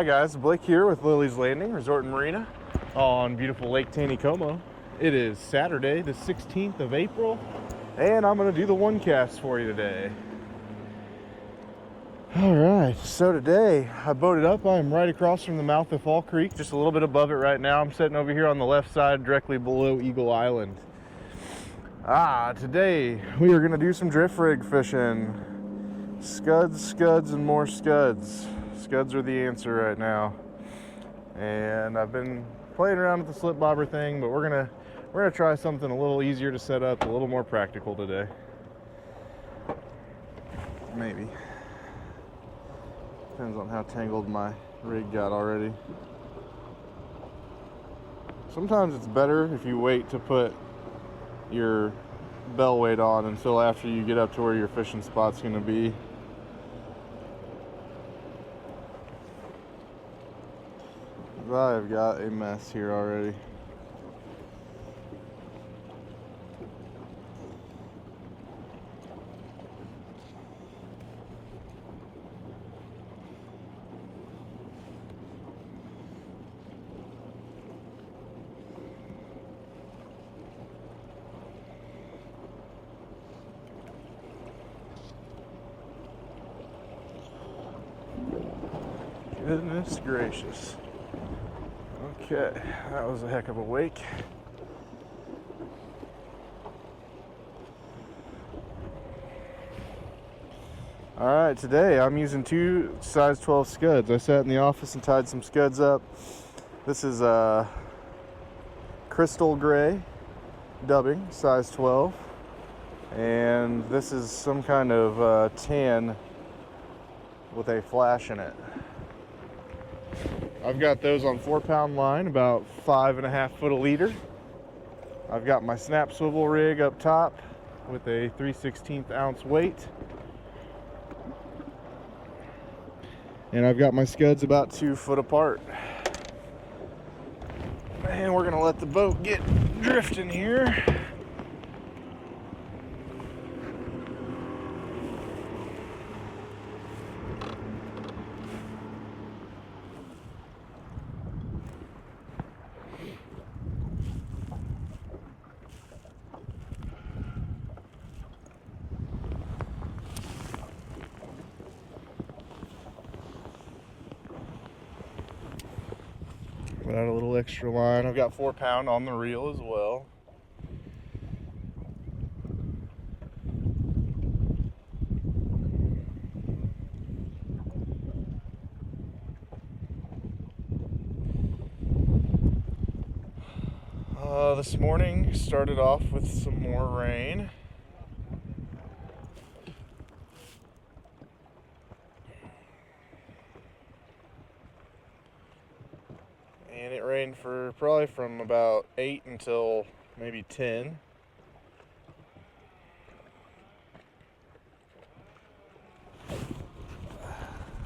Hi guys, Blake here with Lilley's Landing Resort and Marina on beautiful Lake Taneycomo. It is Saturday, the 16th of April, and I'm going to do the one cast for you today. Alright, so today I boated up. I'm right across from the mouth of Fall Creek, just a little bit above it right now. I'm sitting over here on the left side, directly below Eagle Island. Today we are going to do some drift rig fishing. Scuds, and more scuds. Scuds are the answer right now. And I've been playing around with the slip bobber thing, but we're gonna try something a little easier to set up, a little more practical today. Maybe. Depends on how tangled my rig got already. Sometimes it's better if you wait to put your bell weight on until after you get up to where your fishing spot's gonna be. I've got a mess here already. Goodness gracious. Okay, that was a heck of a wake. Alright, today I'm using two size 12 scuds. I sat in the office and tied some scuds up. This is a crystal gray dubbing, size 12. And this is some kind of tan with a flash in it. I've got those on 4-pound line, about 5.5 foot a leader. I've got my snap swivel rig up top with a 3/16 ounce weight. And I've got my scuds about 2 foot apart. And we're gonna let the boat get drifting here. Add a little extra line. I've got 4-pound on the reel as well. This morning started off with some more rain. And it rained for probably from about 8 until maybe 10.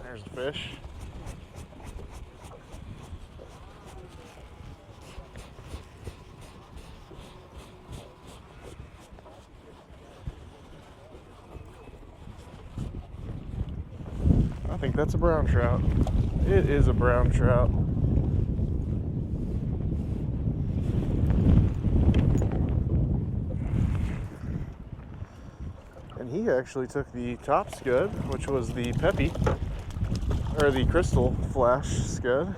There's the fish. I think that's a brown trout. It is a brown trout. And he actually took the top scud, which was the peppy, or the crystal flash scud.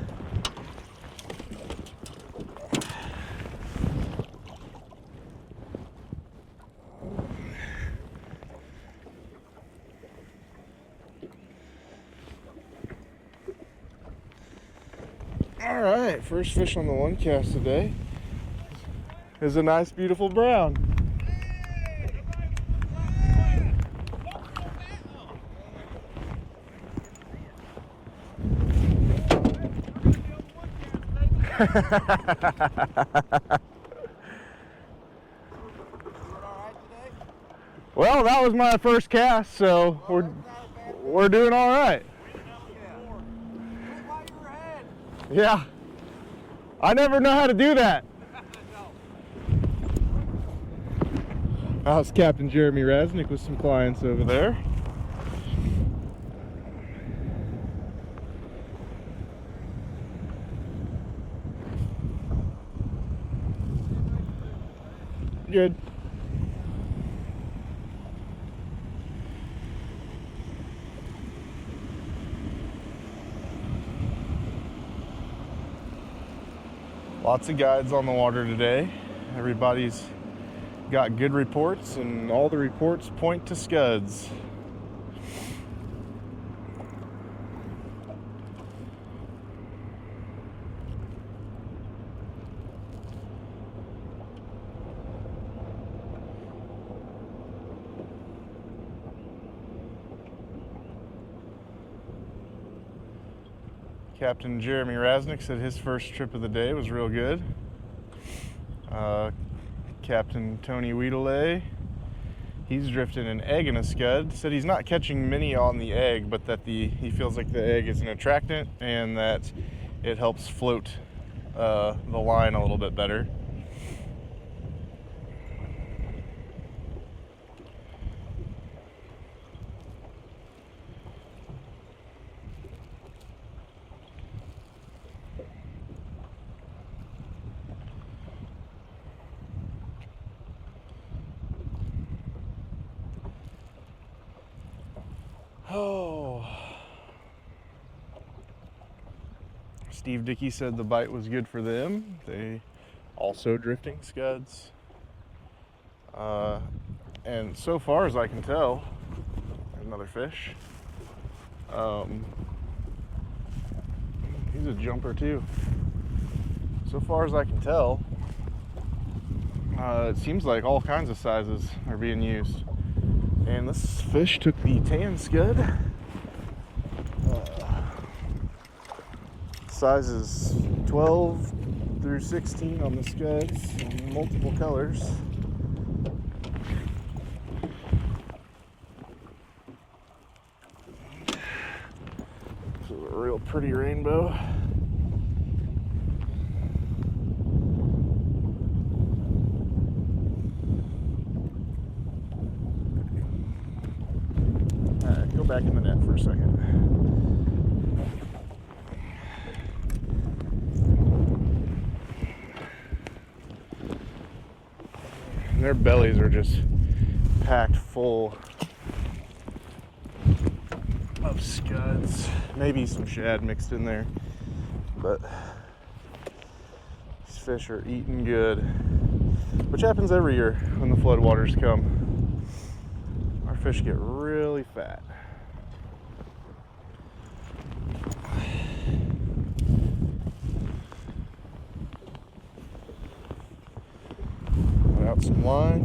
All right, first fish on the one cast today is a nice, beautiful brown. Well, that was my first cast, so we're doing all right. Yeah, I never know how to do that. That was Captain Jeremy Rasnick with some clients over there. Good. Lots of guides on the water today. Everybody's got good reports, and all the reports point to scuds. Captain Jeremy Rasnick said his first trip of the day was real good. Captain Tony Lilley, he's drifting an egg and a scud. Said he's not catching many on the egg, but that he feels like the egg is an attractant and that it helps float the line a little bit better. Oh. Steve Dickey said the bite was good for them. They also drifting scuds. And so far as I can tell, another fish. He's a jumper too. So far as I can tell, it seems like all kinds of sizes are being used. And this fish took the tan scud. Sizes 12 through 16 on the scuds, in multiple colors. This is a real pretty rainbow. Go back in the net for a second. And their bellies are just packed full of scuds. Maybe some shad mixed in there, but these fish are eating good, which happens every year when the floodwaters come. Our fish get really fat. Out some line.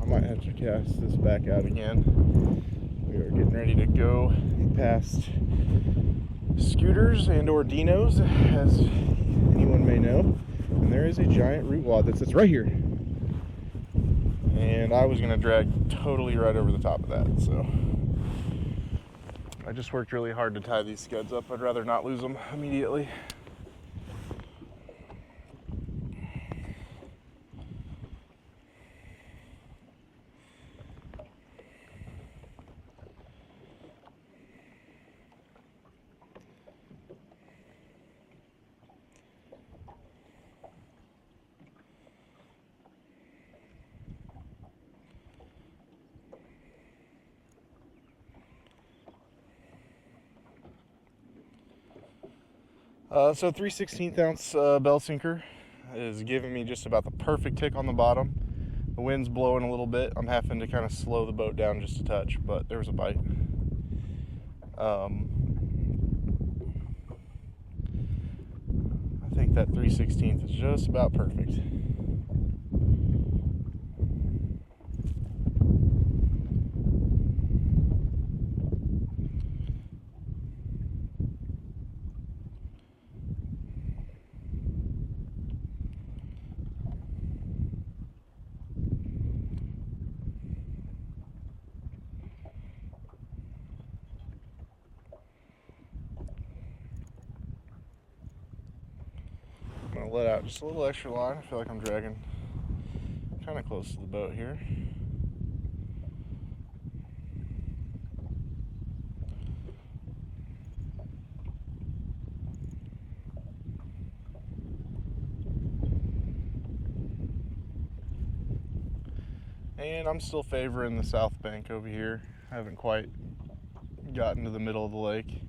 I might have to cast this back out again. We are getting ready to go past scooters and or dinos, as anyone may know. And there is a giant root wad that sits right here. And I was going to drag totally right over the top of that, so I just worked really hard to tie these scuds up. I'd rather not lose them immediately. So 3/16 ounce bell sinker is giving me just about the perfect tick on the bottom. The wind's blowing a little bit. I'm having to kind of slow the boat down just a touch, but there was a bite. I think that 3/16 is just about perfect. I'm going to let out just a little extra line. I feel like I'm dragging kind of close to the boat here. And I'm still favoring the south bank over here. I haven't quite gotten to the middle of the lake.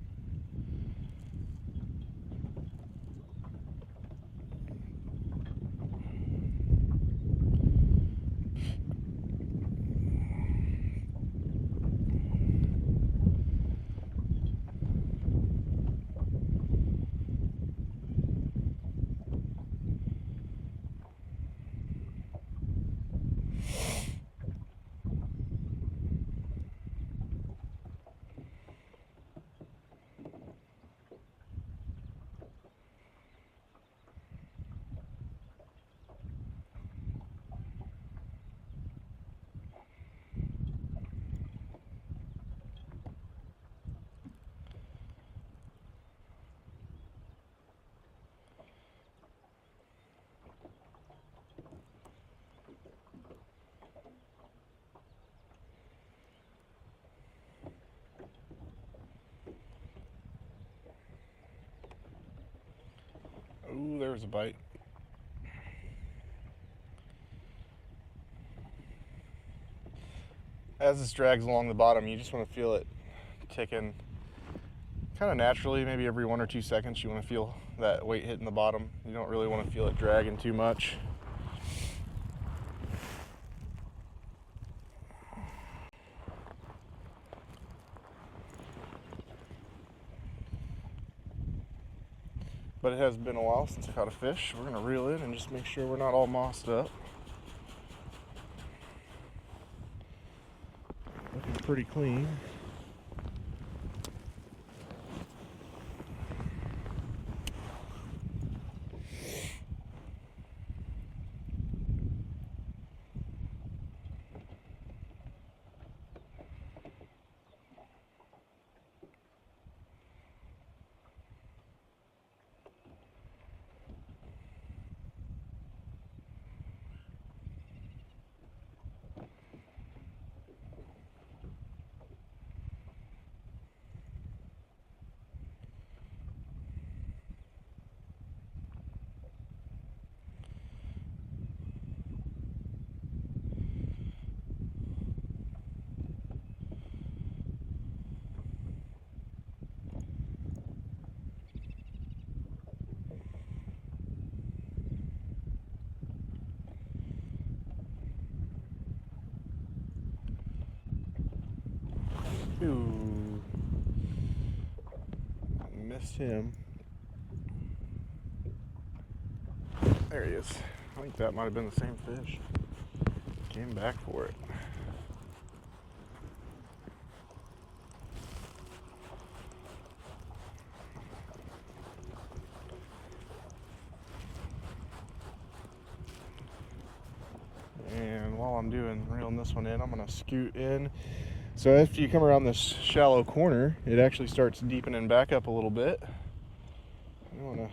Ooh, there was a bite. As this drags along the bottom, you just want to feel it ticking kind of naturally. Maybe every 1 or 2 seconds you want to feel that weight hitting the bottom. You don't really want to feel it dragging too much. But it has been a while since I caught a fish. We're going to reel in and just make sure we're not all mossed up. Looking pretty clean. Ooh, missed him. There he is. I think that might have been the same fish. Came back for it. And while I'm reeling this one in, I'm gonna scoot in. So after you come around this shallow corner, it actually starts deepening back up a little bit. I want to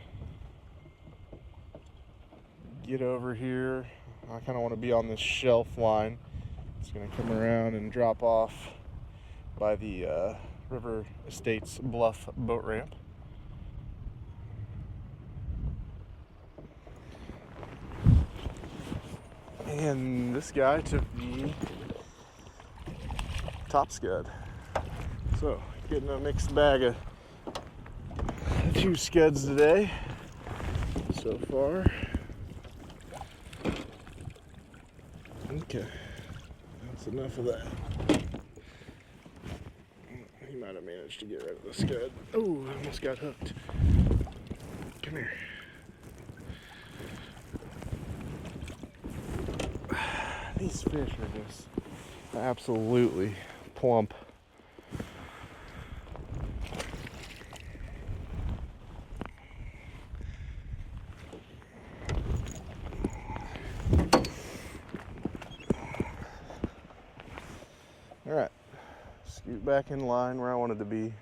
get over here. I kind of want to be on this shelf line. It's going to come around and drop off by the River Estates Bluff boat ramp. And this guy took the top scud. So, getting a mixed bag of 2 scuds today so far. Okay, that's enough of that. He might have managed to get rid of the scud. Oh, I almost got hooked. Come here. These fish are just absolutely plump. All right, scoot back in line where I wanted to be.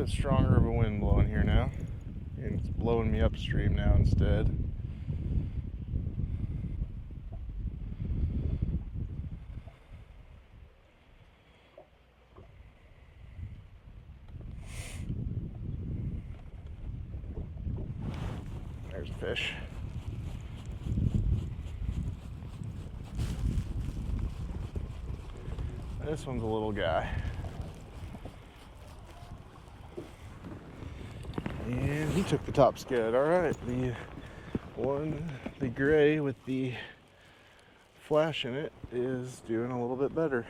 bit stronger of a wind blowing here now, and it's blowing me upstream now instead. There's a fish. This one's a little guy. And he took the top scud. All right, the gray with the flash in it is doing a little bit better.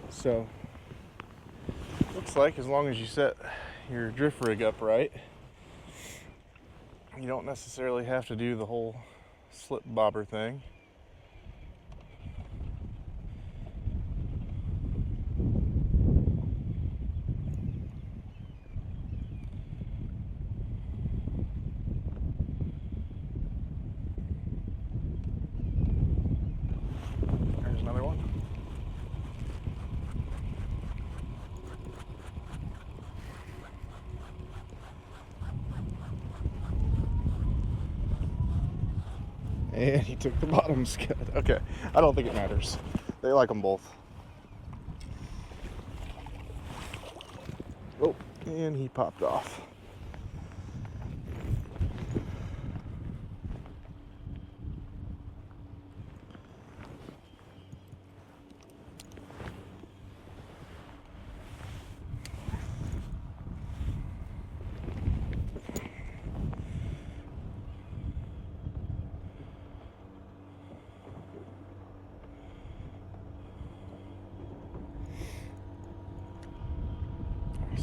So, looks like as long as you set your drift rig up right, you don't necessarily have to do the whole slip bobber thing. There's another one. And he took the bottom scud. Okay, I don't think it matters. They like them both. Oh, and he popped off.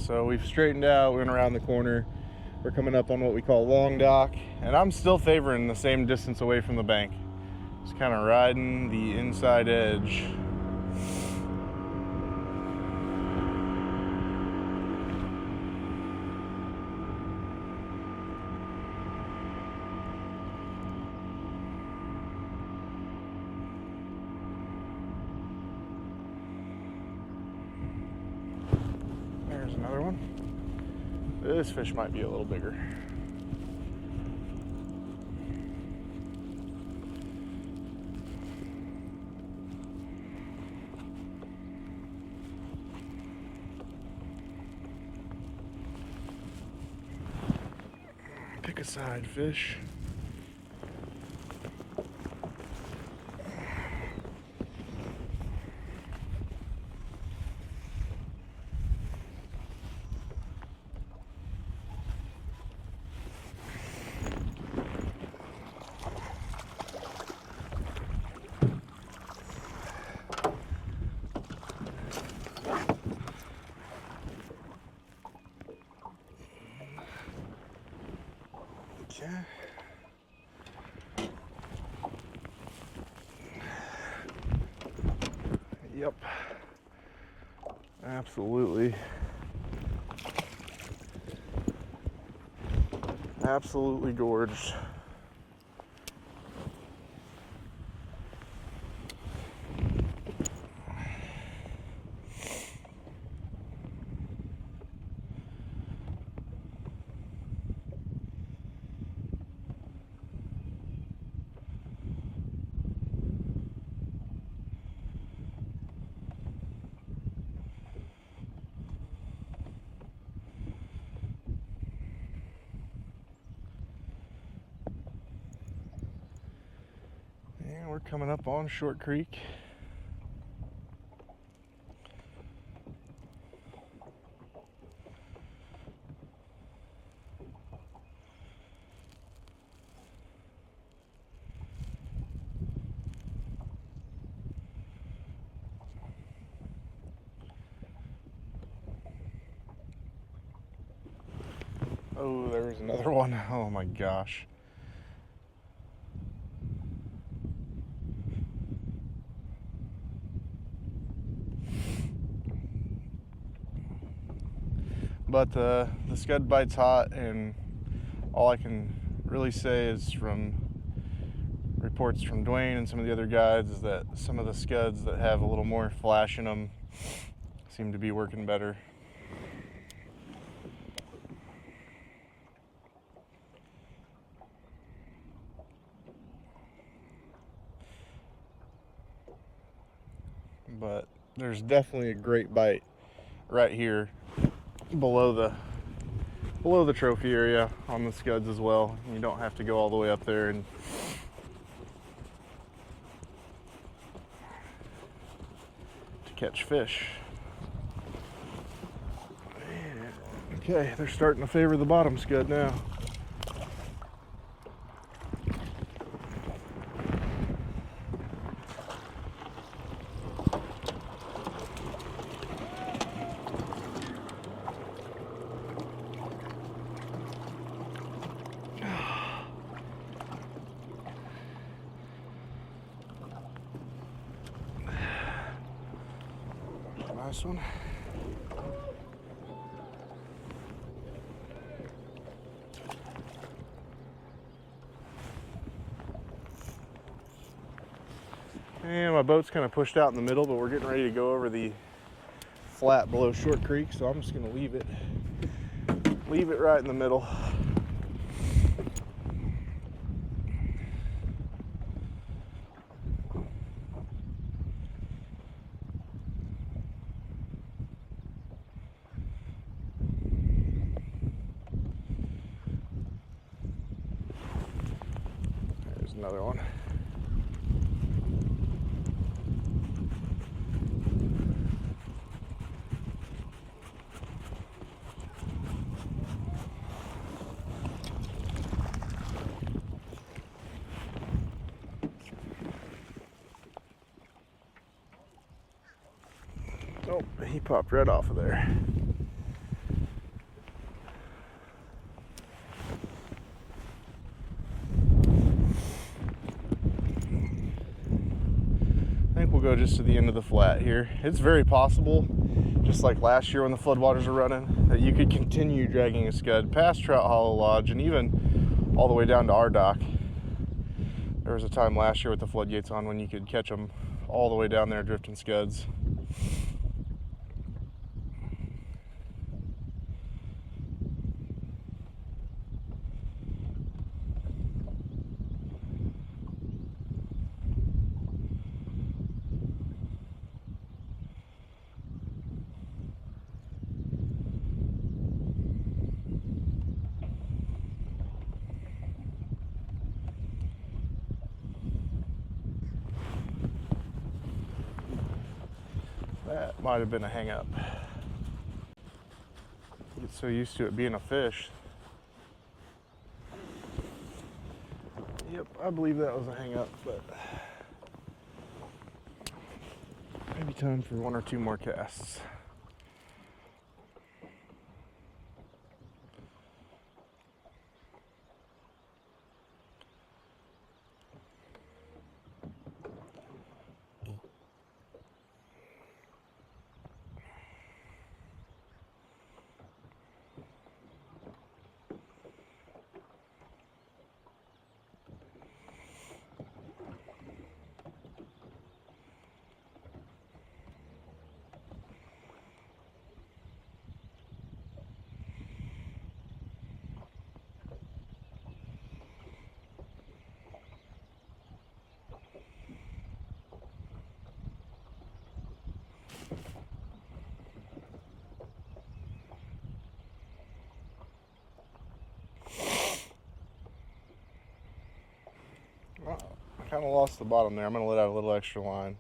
So we've straightened out, we went around the corner. We're coming up on what we call long dock, and I'm still favoring the same distance away from the bank. Just kind of riding the inside edge. There's another one. This fish might be a little bigger. Pick a side, fish. Okay. Yep. Absolutely. Absolutely gorged. We're coming up on Short Creek. Oh, there was another one. Oh my gosh. But the scud bite's hot, and all I can really say is from reports from Dwayne and some of the other guides is that some of the Scuds that have a little more flash in them seem to be working better. But there's definitely a great bite right here below the trophy area on the Scuds as well. You don't have to go all the way up there and to catch fish. Okay, they're starting to favor the bottom Scud now. Nice one. And my boat's kind of pushed out in the middle, but we're getting ready to go over the flat below Short Creek, so I'm just going to leave it right in the middle. There's another one. Oh, he popped right off of there. I think we'll go just to the end of the flat here. It's very possible, just like last year when the floodwaters were running, that you could continue dragging a Scud past Trout Hollow Lodge and even all the way down to our dock. There was a time last year with the floodgates on when you could catch them all the way down there drifting Scuds. That might have been a hang up. You get so used to it being a fish. Yep, I believe that was a hang up, but maybe time for one or two more casts. I kind of lost the bottom there. I'm going to let out a little extra line.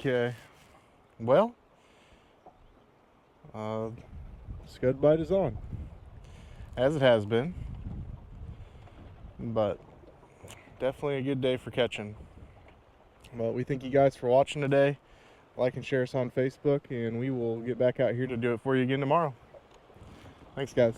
Okay. Well, scud bite is on, as it has been, but definitely a good day for catching. But we thank you guys for watching today. Like and share us on Facebook, and we will get back out here to do it for you again tomorrow. Thanks, guys.